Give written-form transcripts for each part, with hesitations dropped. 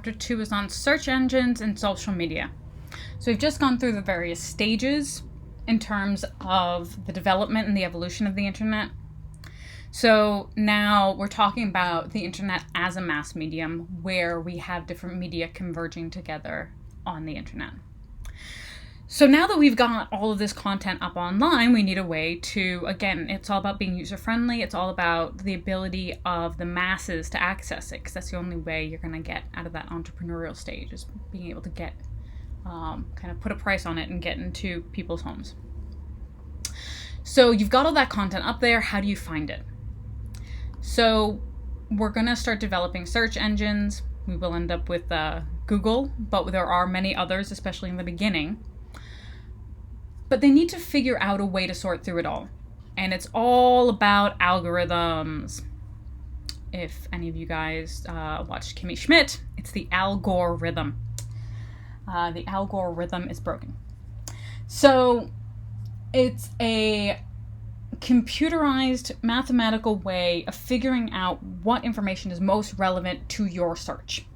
Chapter 2 is on search engines and social media. So we've just gone through the various stages in terms of the development and the evolution of the internet. So now we're talking about the internet as a mass medium where we have different media converging together on the internet. So now that we've got all of this content up online, we need a way to, again, it's all about being user-friendly. It's all about the ability of the masses to access it, because that's the only way you're going to get out of that entrepreneurial stage, is being able to get, kind of put a price on it and get into people's homes. So you've got all that content up there. How do you find it? So we're going to start developing search engines. We will end up with Google, but there are many others, especially in the beginning. But they need to figure out a way to sort through it all. And it's all about algorithms. If any of you guys watched Kimmy Schmidt, it's the algorithm. The algorithm is broken. So it's a computerized mathematical way of figuring out what information is most relevant to your search.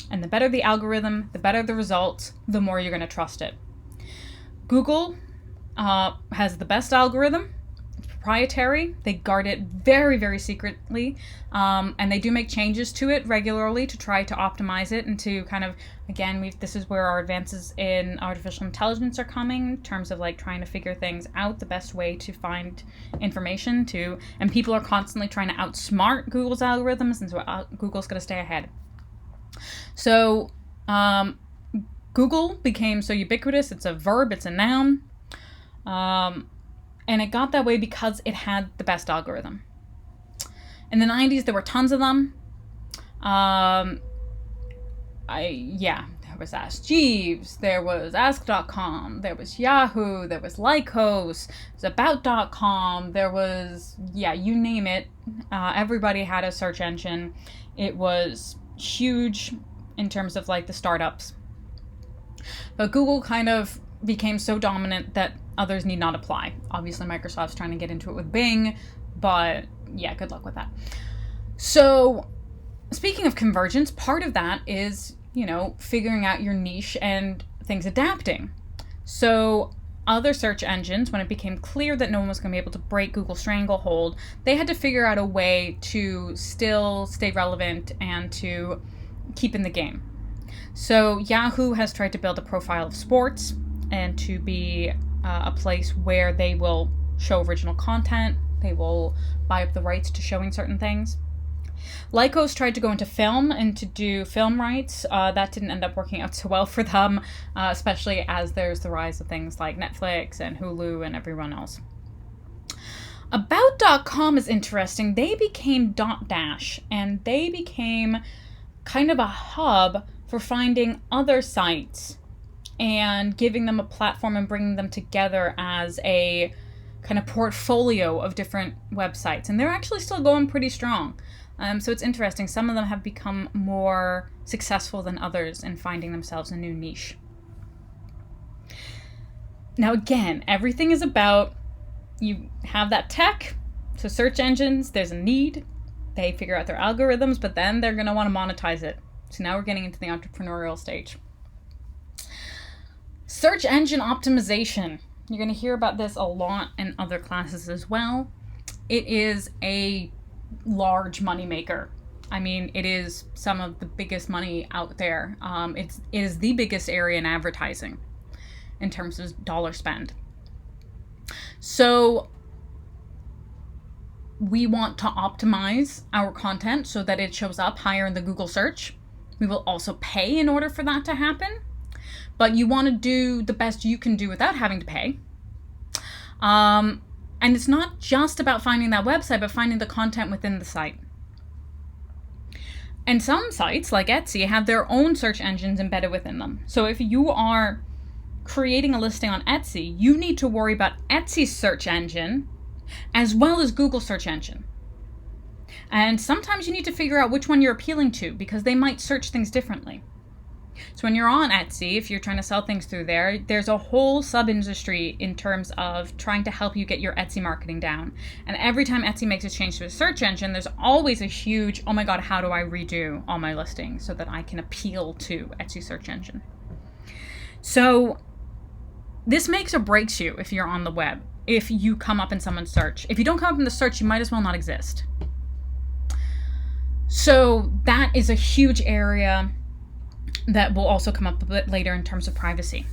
And the better the algorithm, the better the results, the more you're going to trust it. Google has the best algorithm. It's proprietary. They guard it very, very secretly. And they do make changes to it regularly to try to optimize it and to kind of, again, this is where our advances in artificial intelligence are coming in terms of like trying to figure things out, the best way to find information and people are constantly trying to outsmart Google's algorithms, and so Google's going to stay ahead. So Google became so ubiquitous. It's a verb, it's a noun. And it got that way because it had the best algorithm. In the 90s, there were tons of them. There was Ask Jeeves, there was Ask.com, there was Yahoo, there was Lycos, there was About.com, there was, you name it. Everybody had a search engine. It was huge in terms of like the startups. But Google kind of became so dominant that others need not apply. Obviously, Microsoft's trying to get into it with Bing, but good luck with that. So, speaking of convergence, part of that is, figuring out your niche and things adapting. So, other search engines, when it became clear that no one was going to be able to break Google's stranglehold, they had to figure out a way to still stay relevant and to keep in the game. So, Yahoo has tried to build a profile of sports and to be a place where they will show original content. They will buy up the rights to showing certain things. Lycos tried to go into film and to do film rights. That didn't end up working out so well for them, especially as there's the rise of things like Netflix and Hulu and everyone else. About.com is interesting. They became Dotdash, and they became kind of a hub for finding other sites and giving them a platform and bringing them together as a kind of portfolio of different websites. And they're actually still going pretty strong. So it's interesting. Some of them have become more successful than others in finding themselves a new niche. Now, again, everything is about, you have that tech. So search engines, there's a need. They figure out their algorithms, but then they're going to want to monetize it. So now we're getting into the entrepreneurial stage. Search engine optimization. You're going to hear about this a lot in other classes as well. It is a large moneymaker. I mean, it is some of the biggest money out there. It is the biggest area in advertising in terms of dollar spend. So we want to optimize our content so that it shows up higher in the Google search. We will also pay in order for that to happen. But you want to do the best you can do without having to pay. And it's not just about finding that website, but finding the content within the site. And some sites, like Etsy, have their own search engines embedded within them. So if you are creating a listing on Etsy, you need to worry about Etsy's search engine as well as Google's search engine. And sometimes you need to figure out which one you're appealing to because they might search things differently. So when you're on Etsy, if you're trying to sell things through there, there's a whole sub-industry in terms of trying to help you get your Etsy marketing down. And every time Etsy makes a change to a search engine, there's always a huge, oh my God, how do I redo all my listings so that I can appeal to Etsy search engine? So this makes or breaks you if you're on the web. If you come up in someone's search. If you don't come up in the search, you might as well not exist. So that is a huge area that will also come up a bit later in terms of privacy.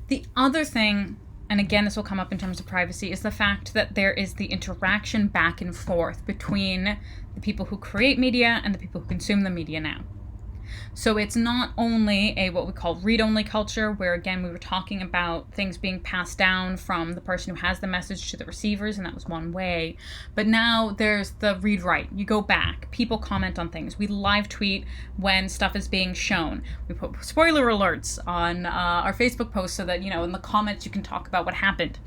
The other thing, and again, this will come up in terms of privacy, is the fact that there is the interaction back and forth between the people who create media and the people who consume the media now. So it's not only a what we call read-only culture, where again we were talking about things being passed down from the person who has the message to the receivers, and that was one way. But now there's the read-write. You go back, people comment on things. We live tweet when stuff is being shown. We put spoiler alerts on our Facebook posts so that, in the comments you can talk about what happened.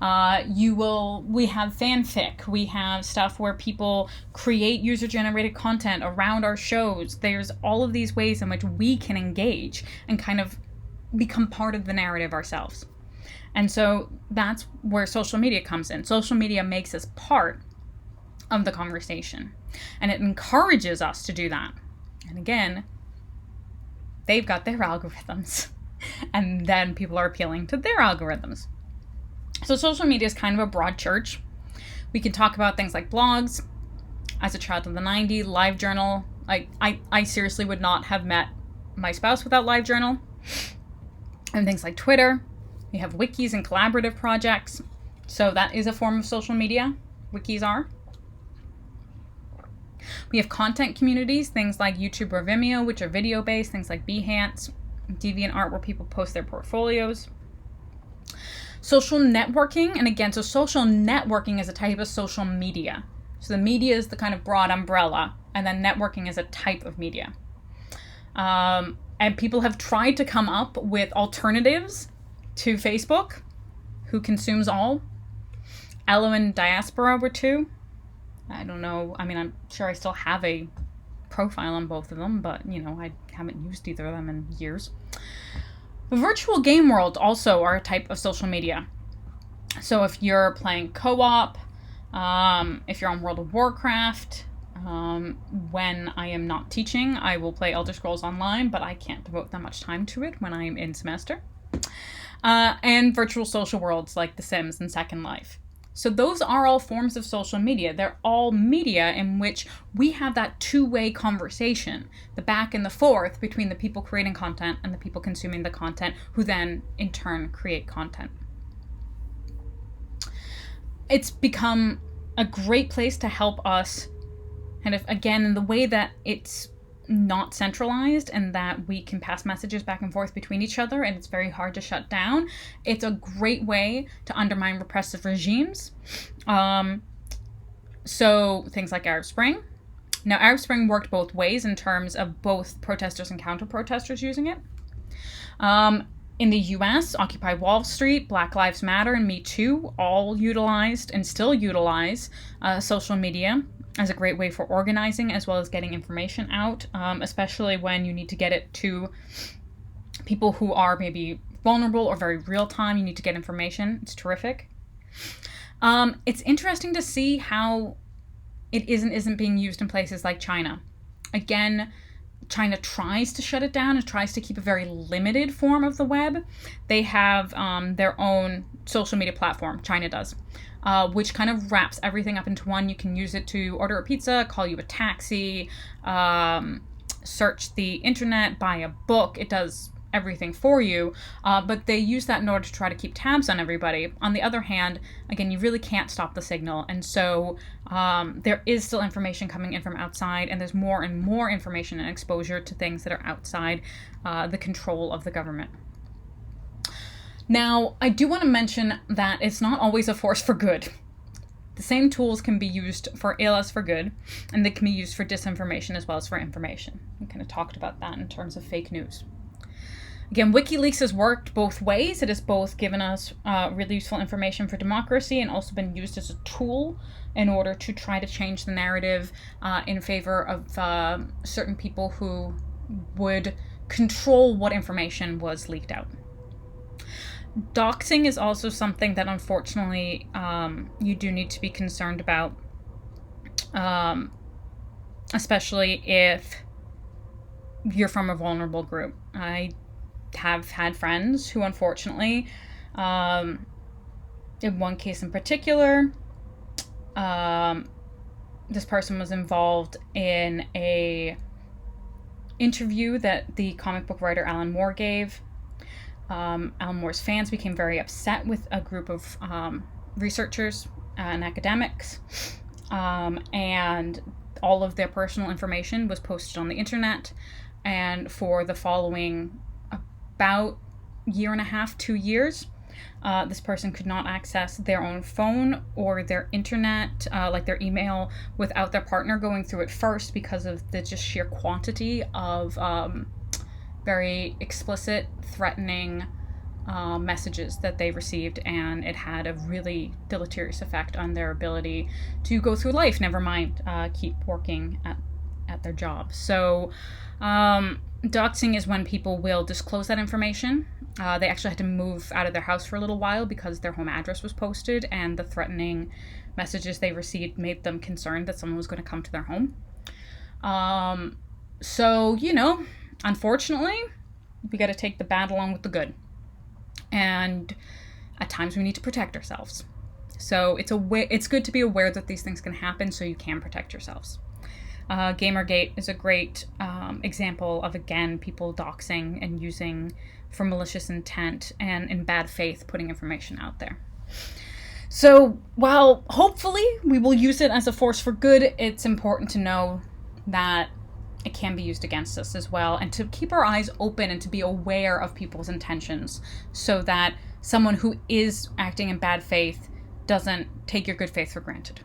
We have fanfic. We have stuff where people create user-generated content around our shows. There's all of these ways in which we can engage and kind of become part of the narrative ourselves. And so that's where social media comes in. Social media makes us part of the conversation, and it encourages us to do that. And again, they've got their algorithms, and then people are appealing to their algorithms. So social media is kind of a broad church. We can talk about things like blogs. As a child of the 90s, LiveJournal. I seriously would not have met my spouse without LiveJournal. And things like Twitter. We have wikis and collaborative projects. So that is a form of social media. Wikis are. We have content communities, things like YouTube or Vimeo, which are video-based. Things like Behance, DeviantArt, where people post their portfolios. Social networking, and again, so social networking is a type of social media. So the media is the kind of broad umbrella, and then networking is a type of media. And people have tried to come up with alternatives to Facebook. Who consumes all? Elo and Diaspora were two. I don't know. I mean, I'm sure I still have a profile on both of them, but, I haven't used either of them in years. The virtual game world also are a type of social media. So if you're playing co-op, if you're on World of Warcraft, when I am not teaching, I will play Elder Scrolls Online, but I can't devote that much time to it when I'm in semester. And virtual social worlds like The Sims and Second Life. So those are all forms of social media. They're all media in which we have that two-way conversation, the back and the forth between the people creating content and the people consuming the content, who then in turn create content. It's become a great place to help us kind of, again, in the way that it's not centralized and that we can pass messages back and forth between each other, and it's very hard to shut down. It's a great way to undermine repressive regimes. So things like Arab Spring. Now, Arab Spring worked both ways in terms of both protesters and counter-protesters using it. In the US, Occupy Wall Street, Black Lives Matter, and Me Too all utilized and still utilize social media as a great way for organizing as well as getting information out, especially when you need to get it to people who are maybe vulnerable or very real-time. You need to get information. It's terrific. It's interesting to see how it isn't being used in places like China. Again, China tries to shut it down and tries to keep a very limited form of the web. They have their own social media platform, China does, which kind of wraps everything up into one. You can use it to order a pizza, call you a taxi, search the internet, buy a book. It does everything for you, but they use that in order to try to keep tabs on everybody. On the other hand, again, you really can't stop the signal, and so there is still information coming in from outside, and there's more and more information and exposure to things that are outside the control of the government. Now, I do want to mention that it's not always a force for good. The same tools can be used for ill as for good, and they can be used for disinformation as well as for information. We kind of talked about that in terms of fake news. Again, WikiLeaks has worked both ways. It has both given us really useful information for democracy and also been used as a tool in order to try to change the narrative in favor of certain people who would control what information was leaked out. Doxing is also something that unfortunately you do need to be concerned about, especially if you're from a vulnerable group. I have had friends who unfortunately, in one case in particular, this person was involved in a interview that the comic book writer Alan Moore gave. Alan Moore's fans became very upset with a group of researchers and academics, and all of their personal information was posted on the internet. And for the following about year and a half, 2 years, this person could not access their own phone or their internet, like their email, without their partner going through it first, because of the just sheer quantity of very explicit, threatening messages that they received, and it had a really deleterious effect on their ability to go through life, never mind keep working at their job. So doxing is when people will disclose that information. They actually had to move out of their house for a little while because their home address was posted, and the threatening messages they received made them concerned that someone was going to come to their home. So, unfortunately, we got to take the bad along with the good. And at times we need to protect ourselves. So it's good to be aware that these things can happen so you can protect yourselves. Gamergate is a great example of, again, people doxing and using for malicious intent and in bad faith putting information out there. So while hopefully we will use it as a force for good, it's important to know that it can be used against us as well, and to keep our eyes open and to be aware of people's intentions so that someone who is acting in bad faith doesn't take your good faith for granted.